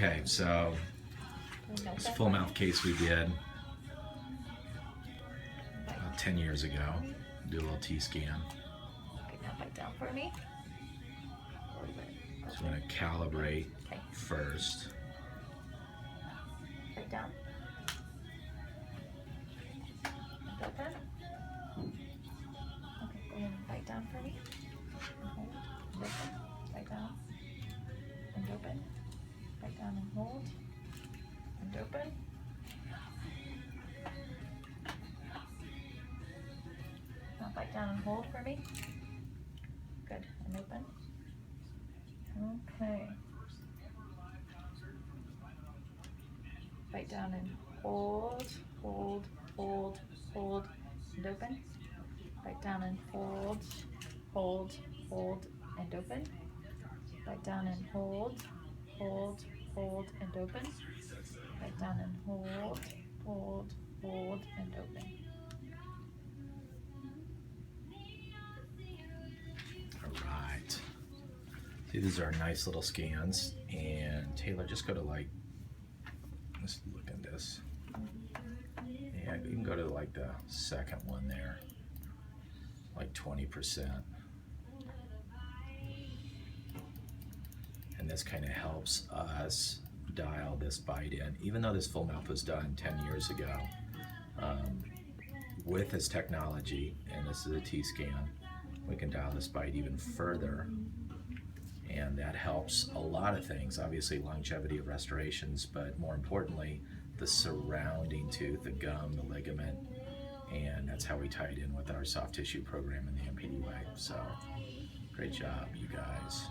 Okay, so this full mouth case we did about 10 years ago. Do a little T-scan. Okay, now bite down for me. So I'm going to calibrate Okay. first. Bite down. And open. Okay, go ahead and bite down for me. And hold. And open. Bite down. And open. Bite down and hold. And open. Now bite down and hold for me. Good. And open. Okay. Bite down and hold, hold, hold, hold, and open. Bite down and hold, hold, hold, and open. Bite down and hold, hold, hold, and open. Bite down and hold, hold, hold, and open. All right. See, these are nice little scans. And Taylor, just go to like, let's look at this. Yeah, you can go to like the second one there, like 20%. And this kind of helps us dial this bite in. Even though this full mouth was done 10 years ago, with this technology, and this is a T-scan, we can dial this bite even further. And that helps a lot of things, obviously longevity of restorations, but more importantly, the surrounding tooth, the gum, the ligament, and that's how we tie it in with our soft tissue program in the MPD way. So, great job, you guys.